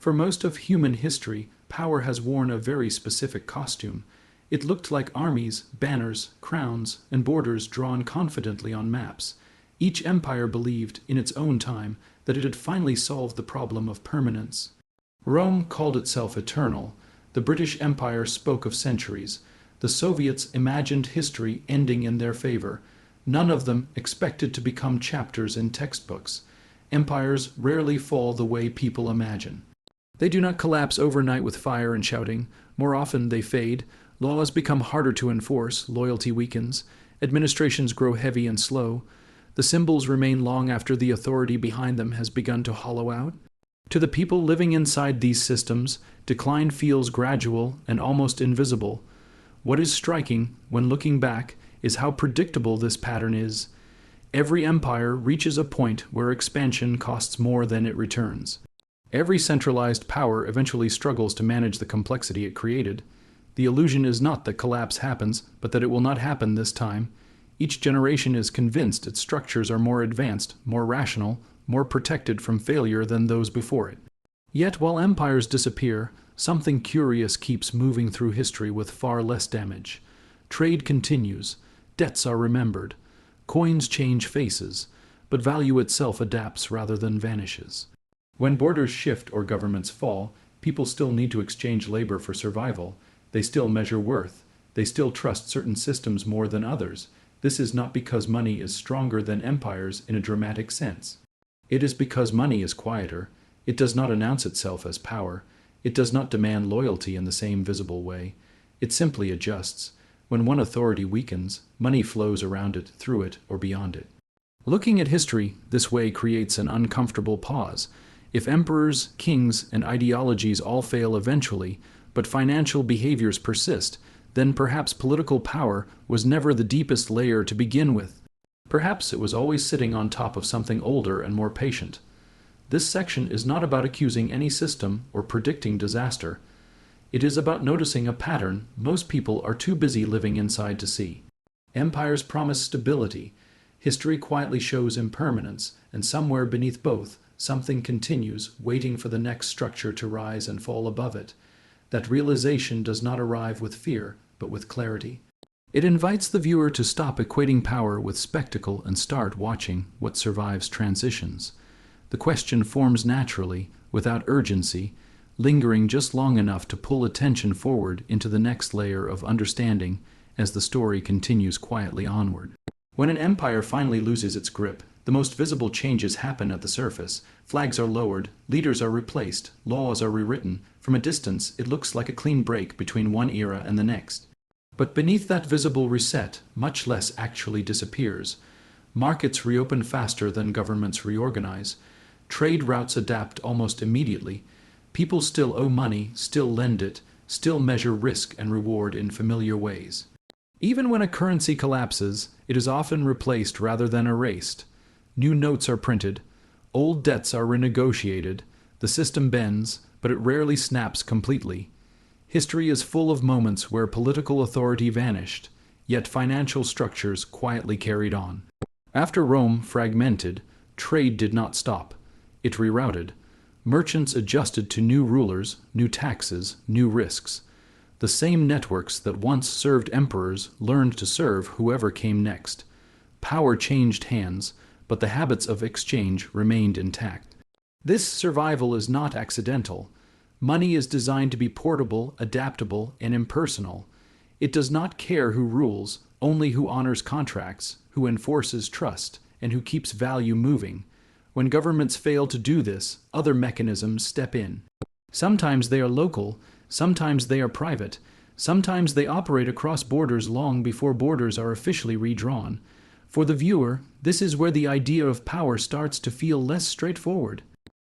For most of human history, power has worn a very specific costume. It looked like armies, banners, crowns, and borders drawn confidently on maps. Each empire believed, in its own time, that it had finally solved the problem of permanence. Rome called itself eternal. The British Empire spoke of centuries. The Soviets imagined history ending in their favor. None of them expected to become chapters in textbooks. Empires rarely fall the way people imagine. They do not collapse overnight with fire and shouting. More often they fade. Laws become harder to enforce, loyalty weakens, administrations grow heavy and slow. The symbols remain long after the authority behind them has begun to hollow out. To the people living inside these systems, decline feels gradual and almost invisible. What is striking, when looking back, is how predictable this pattern is. Every empire reaches a point where expansion costs more than it returns. Every centralized power eventually struggles to manage the complexity it created. The illusion is not that collapse happens, but that it will not happen this time. Each generation is convinced its structures are more advanced, more rational, more protected from failure than those before it. Yet while empires disappear, something curious keeps moving through history with far less damage. Trade continues, debts are remembered, coins change faces, but value itself adapts rather than vanishes. When borders shift or governments fall, people still need to exchange labor for survival. They still measure worth. They still trust certain systems more than others. This is not because money is stronger than empires in a dramatic sense. It is because money is quieter. It does not announce itself as power. It does not demand loyalty in the same visible way. It simply adjusts. When one authority weakens, money flows around it, through it, or beyond it. Looking at history this way creates an uncomfortable pause. If emperors, kings, and ideologies all fail eventually, but financial behaviors persist, then perhaps political power was never the deepest layer to begin with. Perhaps it was always sitting on top of something older and more patient. This section is not about accusing any system or predicting disaster. It is about noticing a pattern most people are too busy living inside to see. Empires promise stability. History quietly shows impermanence, and somewhere beneath both, something continues, waiting for the next structure to rise and fall above it. That realization does not arrive with fear, but with clarity. It invites the viewer to stop equating power with spectacle and start watching what survives transitions. The question forms naturally, without urgency, lingering just long enough to pull attention forward into the next layer of understanding as the story continues quietly onward. When an empire finally loses its grip, the most visible changes happen at the surface. Flags are lowered, leaders are replaced, laws are rewritten. From a distance, it looks like a clean break between one era and the next. But beneath that visible reset, much less actually disappears. Markets reopen faster than governments reorganize. Trade routes adapt almost immediately. People still owe money, still lend it, still measure risk and reward in familiar ways. Even when a currency collapses, it is often replaced rather than erased. New notes are printed, old debts are renegotiated, the system bends, but it rarely snaps completely. History is full of moments where political authority vanished, yet financial structures quietly carried on. After Rome fragmented, trade did not stop. It rerouted. Merchants adjusted to new rulers, new taxes, new risks. The same networks that once served emperors learned to serve whoever came next. Power changed hands, but the habits of exchange remained intact. This survival is not accidental. Money is designed to be portable, adaptable, and impersonal. It does not care who rules, only who honors contracts, who enforces trust, and who keeps value moving. When governments fail to do this, other mechanisms step in. Sometimes they are local, sometimes they are private, sometimes they operate across borders long before borders are officially redrawn. For the viewer, this is where the idea of power starts to feel less straightforward.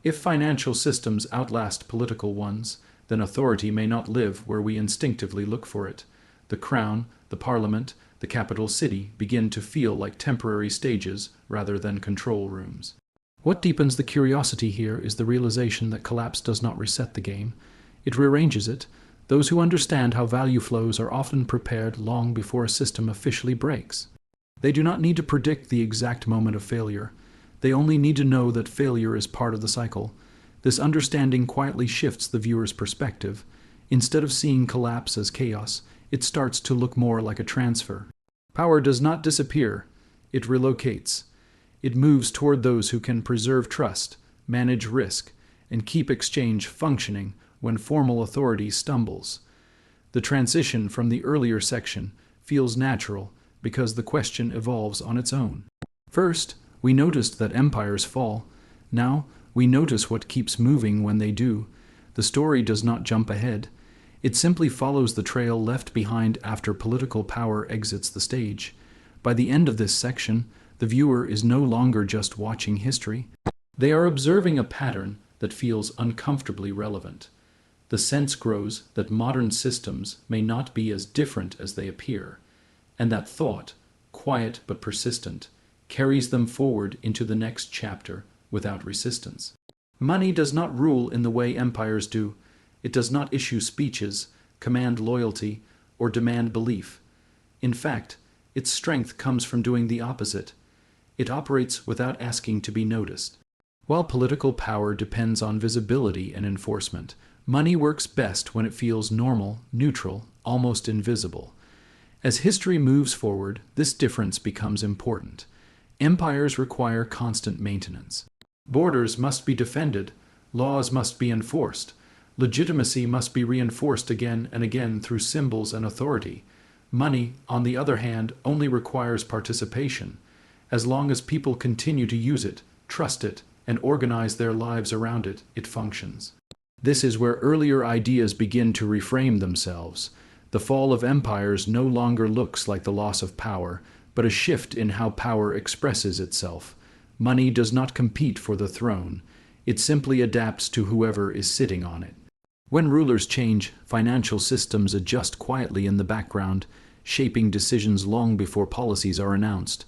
If financial systems outlast political ones, then authority may not live where we instinctively look for it. The crown, the parliament, the capital city begin to feel like temporary stages rather than control rooms. What deepens the curiosity here is the realization that collapse does not reset the game. It rearranges it. Those who understand how value flows are often prepared long before a system officially breaks. They do not need to predict the exact moment of failure. They only need to know that failure is part of the cycle. This understanding quietly shifts the viewer's perspective. Instead of seeing collapse as chaos, it starts to look more like a transfer. Power does not disappear, it relocates. It moves toward those who can preserve trust, manage risk, and keep exchange functioning when formal authority stumbles. The transition from the earlier section feels natural because the question evolves on its own. First, we noticed that empires fall. Now, we notice what keeps moving when they do. The story does not jump ahead. It simply follows the trail left behind after political power exits the stage. By the end of this section, the viewer is no longer just watching history. They are observing a pattern that feels uncomfortably relevant. The sense grows that modern systems may not be as different as they appear, and that thought, quiet but persistent, carries them forward into the next chapter without resistance. Money does not rule in the way empires do. It does not issue speeches, command loyalty, or demand belief. In fact, its strength comes from doing the opposite. It operates without asking to be noticed. While political power depends on visibility and enforcement, money works best when it feels normal, neutral, almost invisible. As history moves forward, this difference becomes important. Empires require constant maintenance. Borders must be defended, laws must be enforced, legitimacy must be reinforced again and again through symbols and authority. Money, on the other hand, only requires participation. As long as people continue to use it, trust it, and organize their lives around it, it functions. This is where earlier ideas begin to reframe themselves. The fall of empires no longer looks like the loss of power, but a shift in how power expresses itself. Money does not compete for the throne. It simply adapts to whoever is sitting on it. When rulers change, financial systems adjust quietly in the background, shaping decisions long before policies are announced.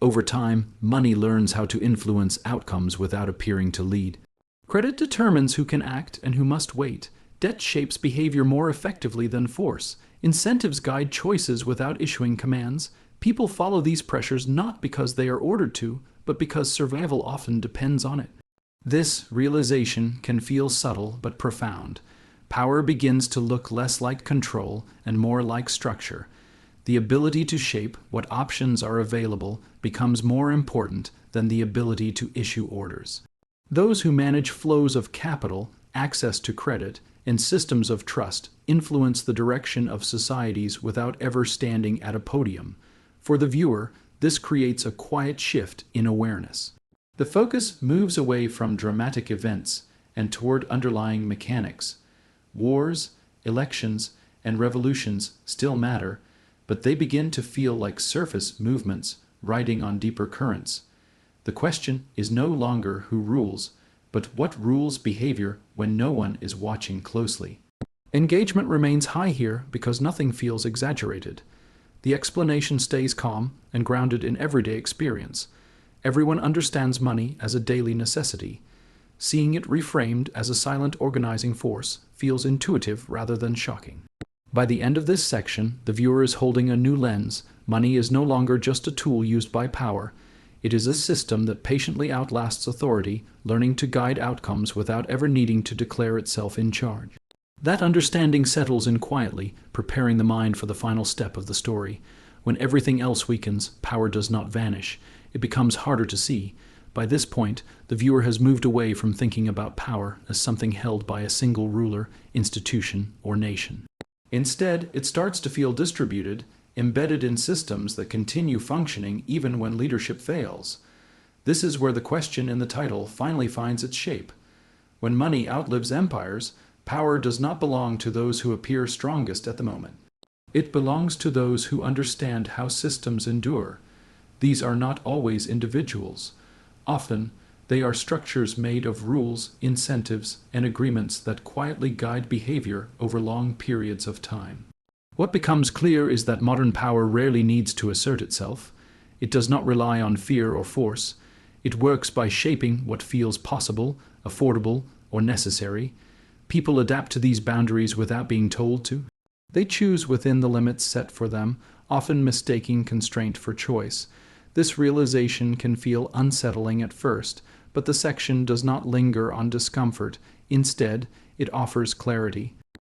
Over time, money learns how to influence outcomes without appearing to lead. Credit determines who can act and who must wait. Debt shapes behavior more effectively than force. Incentives guide choices without issuing commands. People follow these pressures not because they are ordered to, but because survival often depends on it. This realization can feel subtle but profound. Power begins to look less like control and more like structure. The ability to shape what options are available becomes more important than the ability to issue orders. Those who manage flows of capital, access to credit, and systems of trust influence the direction of societies without ever standing at a podium. For the viewer, this creates a quiet shift in awareness. The focus moves away from dramatic events and toward underlying mechanics. Wars, elections, and revolutions still matter, but they begin to feel like surface movements riding on deeper currents. The question is no longer who rules, but what rules behavior when no one is watching closely. Engagement remains high here because nothing feels exaggerated. The explanation stays calm and grounded in everyday experience. Everyone understands money as a daily necessity. Seeing it reframed as a silent organizing force feels intuitive rather than shocking. By the end of this section, the viewer is holding a new lens. Money is no longer just a tool used by power. It is a system that patiently outlasts authority, learning to guide outcomes without ever needing to declare itself in charge. That understanding settles in quietly, preparing the mind for the final step of the story. When everything else weakens, power does not vanish. It becomes harder to see. By this point, the viewer has moved away from thinking about power as something held by a single ruler, institution, or nation. Instead, it starts to feel distributed, embedded in systems that continue functioning even when leadership fails. This is where the question in the title finally finds its shape. When money outlives empires, power does not belong to those who appear strongest at the moment. It belongs to those who understand how systems endure. These are not always individuals. Often, they are structures made of rules, incentives, and agreements that quietly guide behavior over long periods of time. What becomes clear is that modern power rarely needs to assert itself. It does not rely on fear or force. It works by shaping what feels possible, affordable, or necessary. People adapt to these boundaries without being told to. They choose within the limits set for them, often mistaking constraint for choice. This realization can feel unsettling at first, but the section does not linger on discomfort. Instead, it offers clarity.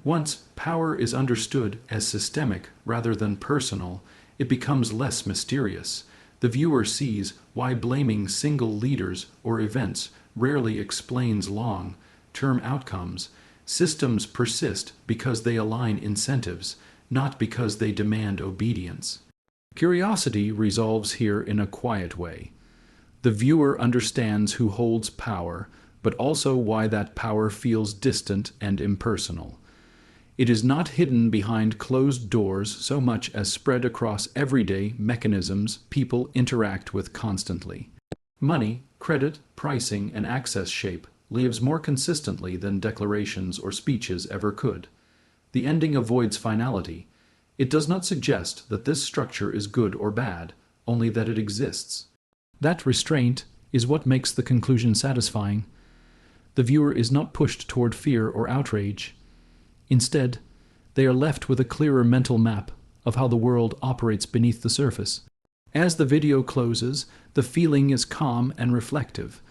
Once power is understood as systemic rather than personal, it becomes less mysterious. The viewer sees why blaming single leaders or events rarely explains long-term outcomes. Systems persist because they align incentives, not because they demand obedience. Curiosity resolves here in a quiet way. The viewer understands who holds power, but also why that power feels distant and impersonal. It is not hidden behind closed doors so much as spread across everyday mechanisms people interact with constantly. Money, credit, pricing, and access shape lives more consistently than declarations or speeches ever could. The ending avoids finality. It does not suggest that this structure is good or bad, only that it exists. That restraint is what makes the conclusion satisfying. The viewer is not pushed toward fear or outrage. Instead, they are left with a clearer mental map of how the world operates beneath the surface. As the video closes, the feeling is calm and reflective.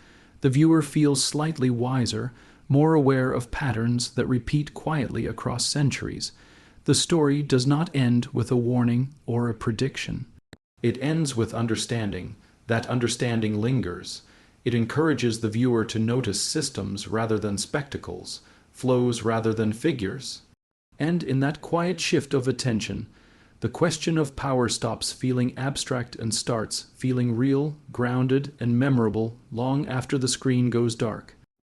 The viewer feels slightly wiser, more aware of patterns that repeat quietly across centuries. The story does not end with a warning or a prediction. It ends with understanding. That understanding lingers. It encourages the viewer to notice systems rather than spectacles, flows rather than figures. And in that quiet shift of attention, the question of power stops feeling abstract and starts feeling real, grounded, and memorable long after the screen goes dark.